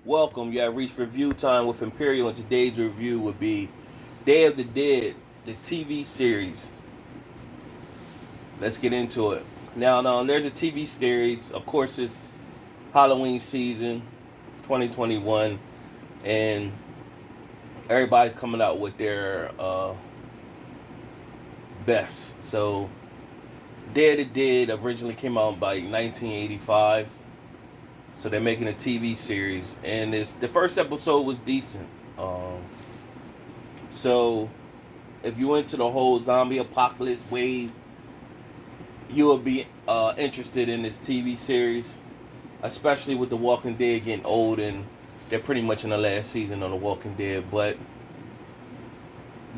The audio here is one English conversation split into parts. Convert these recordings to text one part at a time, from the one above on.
Welcome. You have reached review time with Imperial, and today's review would be Day of the Dead, the TV series. Let's get into it. Now, there's a TV series. Of course, it's Halloween season 2021, and everybody's coming out with their best. So, Day of the Dead originally came out by 1985. So they're making a TV series, and the first episode was decent. Um, so if you into the whole zombie apocalypse wave, you will be interested in this TV series, especially with The Walking Dead getting old and they're pretty much in the last season of The Walking Dead. But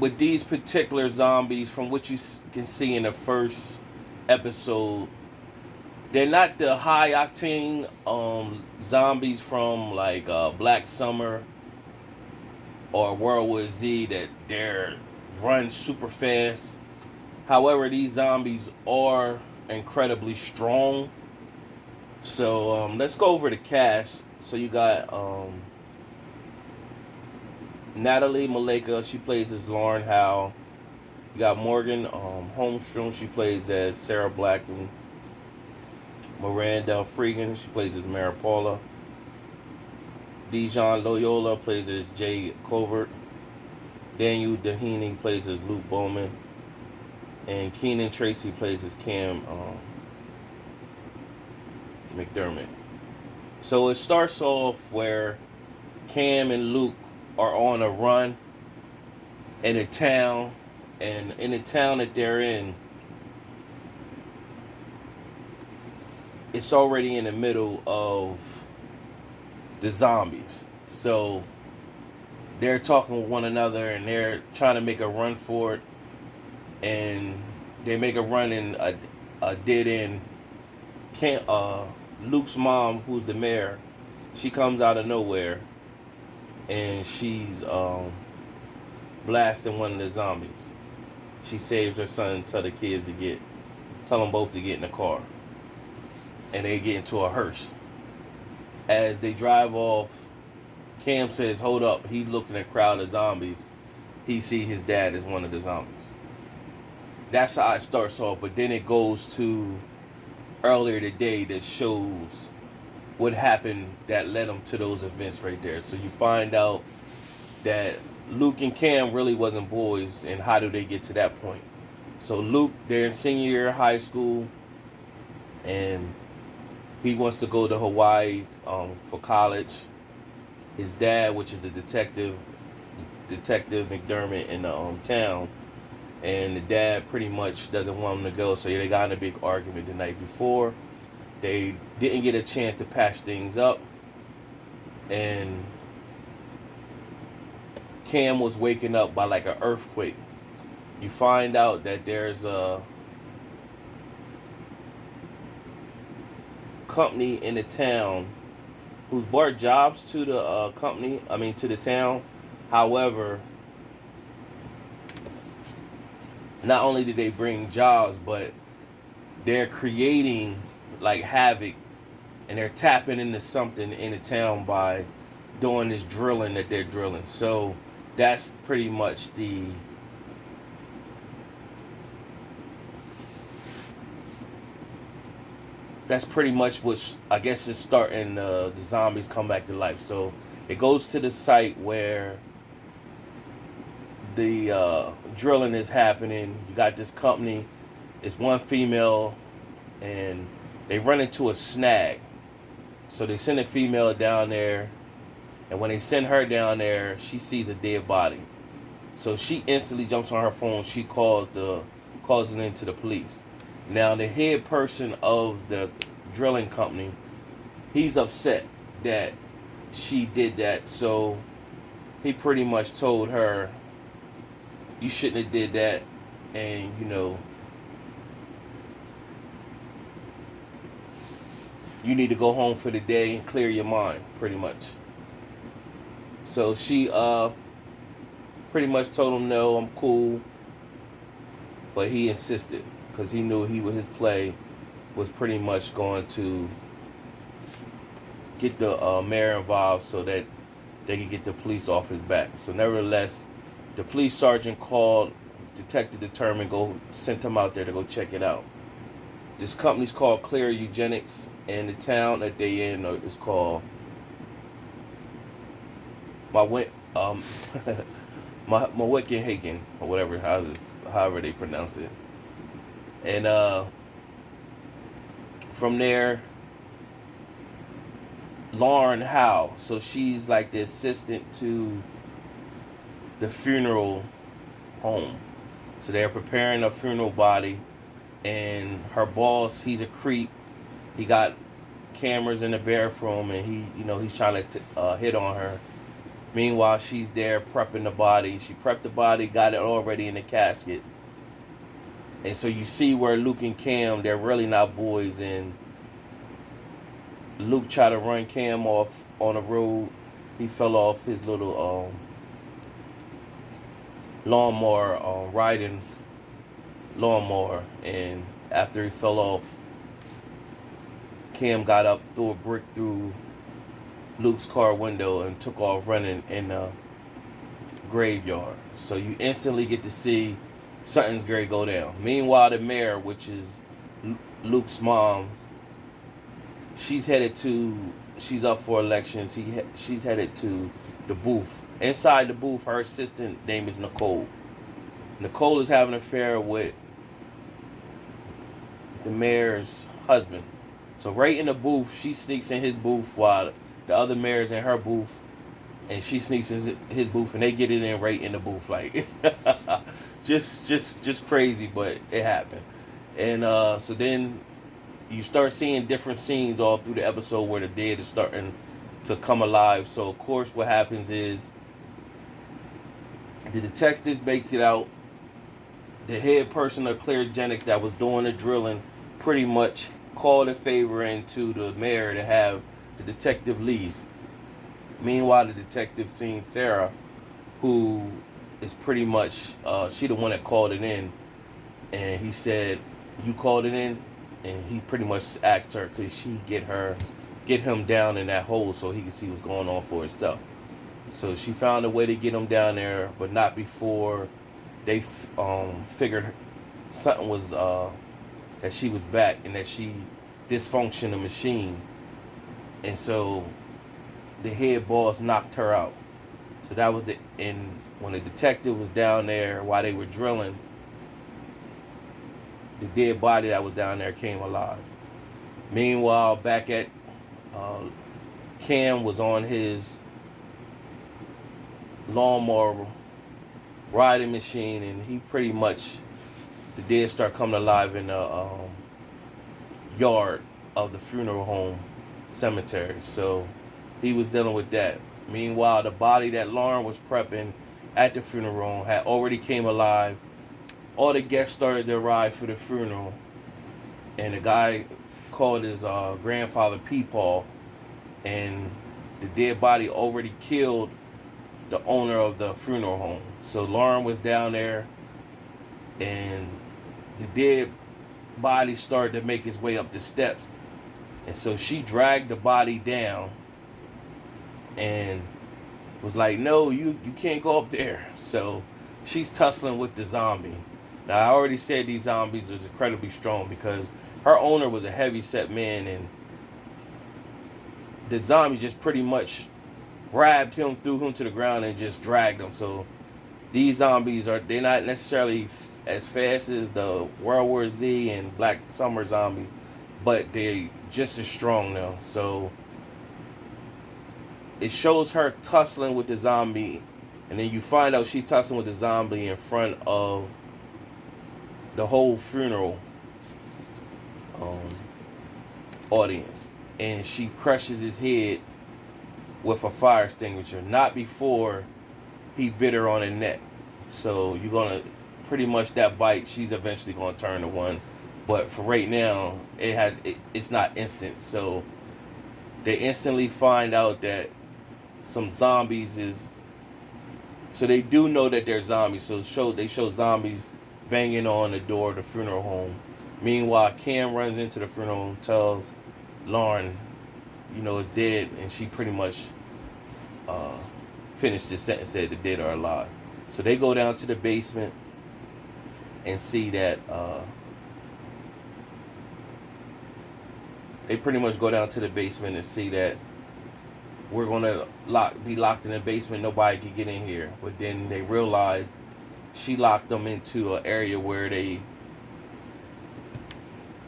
with these particular zombies, from what you can see in the first episode, they're not the high octane zombies from like Black Summer or World War Z that they're run super fast. However, these zombies are incredibly strong. So let's go over the cast. So you got Natalie Maleka, she plays as Lauren Howe. You got Morgan Holmstrom, she plays as Sarah Blackton. Miranda Freegan, she plays as Mara Paula. Dijon Loyola plays as Jay Covert. Daniel Dehaney plays as Luke Bowman. And Keenan Tracy plays as Cam McDermott. So it starts off where Cam and Luke are on a run in a town. And in the town that they're in, it's already in the middle of the zombies. So they're talking with one another and they're trying to make a run for it. And they make a run in a dead end. Luke's mom, who's the mayor, she comes out of nowhere and she's blasting one of the zombies. She saves her son and tell them both to get in the car. And they get into a hearse. As they drive off, Cam says, hold up. He's looking at a crowd of zombies. He see his dad as one of the zombies. That's how it starts off. But then it goes to earlier today that shows what happened that led them to those events right there. So you find out that Luke and Cam really wasn't boys, and how do they get to that point? So Luke, they're in senior year of high school, and he wants to go to Hawaii for college. His dad, which is a Detective McDermott in the town, and the dad pretty much doesn't want him to go. So they got in a big argument the night before. They didn't get a chance to patch things up, and Cam was waking up by like an earthquake. You find out that there's a company in the town who's brought jobs to the to the town. However, not only did they bring jobs, but they're creating like havoc, and they're tapping into something in the town by doing this drilling that they're drilling. So that's pretty much what I guess is starting the zombies come back to life. So it goes to the site where the drilling is happening. You got this company. It's one female, and they run into a snag. So they send a female down there, and when they send her down there, she sees a dead body. So she instantly jumps on her phone. She calls it into the police. Now the head person of the drilling company, he's upset that she did that. So he pretty much told her, you shouldn't have did that, and you need to go home for the day and clear your mind, pretty much. So she pretty much told him, no, I'm cool. But he insisted because he knew his play was pretty much going to get the mayor involved so that they can get the police off his back. So nevertheless, the police sergeant called, detective determined, sent him out there to go check it out. This company's called Clear Eugenics, and the town that they in is called my Wickenhagen, or whatever, however they pronounce it. And from there, Lauren Howe, so she's like the assistant to the funeral home. So they're preparing a funeral body, and her boss, he's a creep. He got cameras in the bathroom, and he's trying to hit on her. Meanwhile, she's there prepping the body. She prepped the body, got it already in the casket. And so you see where Luke and Cam, they're really not boys. And Luke tried to run Cam off on the road. He fell off his little lawnmower, riding lawnmower. And after he fell off, Cam got up, threw a brick through Luke's car window, and took off running in the graveyard. So you instantly get to see something's going to go down. Meanwhile, the mayor, which is Luke's mom, she's up for elections. She's headed to the booth. Inside the booth, her assistant name is Nicole. Nicole is having an affair with the mayor's husband. So right in the booth, she sneaks in his booth while the other mayor's in her booth, and she sneaks in his booth, and they get it in right in the booth, like just crazy, but it happened. And so then you start seeing different scenes all through the episode where the dead is starting to come alive. So of course, what happens is the detectives make it out. The head person of Clear Eugenics that was doing the drilling pretty much called a favor into the mayor to have the detective leave. Meanwhile, the detective seen Sarah, who is pretty much, she the one that called it in. And he said, you called it in? And he pretty much asked her, could she get him down in that hole so he could see what's going on for himself. So she found a way to get him down there, but not before they figured something was, that she was back and that she dysfunctioned the machine. And so the head boss knocked her out. So that was when the detective was down there while they were drilling, the dead body that was down there came alive. Meanwhile, back at Cam was on his lawnmower riding machine, and he pretty much, the dead start coming alive in the yard of the funeral home cemetery. So he was dealing with that. Meanwhile, the body that Lauren was prepping at the funeral home had already came alive. All the guests started to arrive for the funeral, and the guy called his grandfather Peepaw, and the dead body already killed the owner of the funeral home. So Lauren was down there, and the dead body started to make its way up the steps. And so she dragged the body down and was like, no, you can't go up there. So she's tussling with the zombie. Now, I already said these zombies was incredibly strong because her owner was a heavy-set man, and the zombie just pretty much grabbed him, threw him to the ground, and just dragged him. So these zombies they're not necessarily as fast as the World War Z and Black Summer zombies, but they're just as strong now. So it shows her tussling with the zombie, and then you find out she's tussling with the zombie in front of the whole funeral audience, and she crushes his head with a fire extinguisher, not before he bit her on the neck. So you're gonna pretty much, that bite, she's eventually gonna turn to one, but for right now it's not instant. So they instantly find out that some zombies so they do know that they're zombies. So they show zombies banging on the door of the funeral home. Meanwhile, Cam runs into the funeral home, tells Lauren is dead, and she pretty much finished the sentence, said the dead are alive. So they go down to the basement and see that they pretty much go down to the basement and see that we're gonna be locked in the basement. Nobody can get in here. But then they realize she locked them into an area where they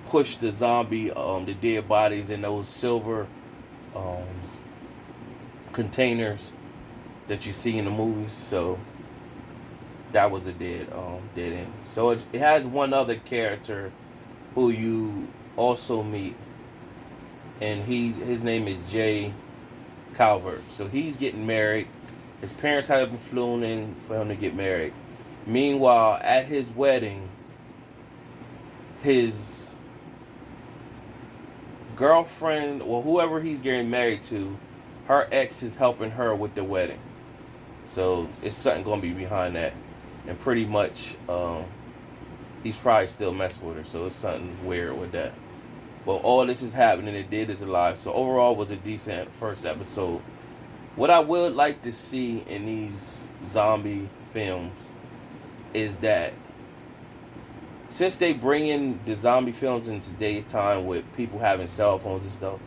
push the zombie, the dead bodies in those silver um, containers that you see in the movies. So that was a dead end. So it has one other character who you also meet, and his name is Jay Calvert. So he's getting married. His parents haven't flown in for him to get married. Meanwhile, at his wedding, his girlfriend, or whoever he's getting married to, her ex is helping her with the wedding. So it's something going to be behind that. And pretty much, he's probably still messing with her. So it's something weird with that. But all this is happening, the dead is alive. So overall, it was a decent first episode. What I would like to see in these zombie films is that since they bring in the zombie films in today's time with people having cell phones and stuff,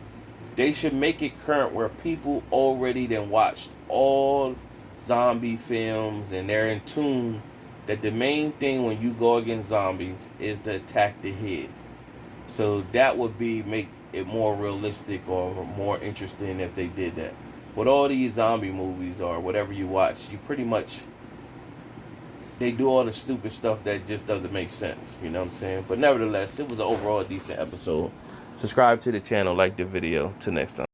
they should make it current where people already then watched all zombie films and they're in tune that the main thing when you go against zombies is to attack the head. So that would make it more realistic or more interesting if they did that. With all these zombie movies or whatever you watch, you pretty much, they do all the stupid stuff that just doesn't make sense. You know what I'm saying? But nevertheless, it was an overall decent episode. Subscribe to the channel, like the video. Till next time.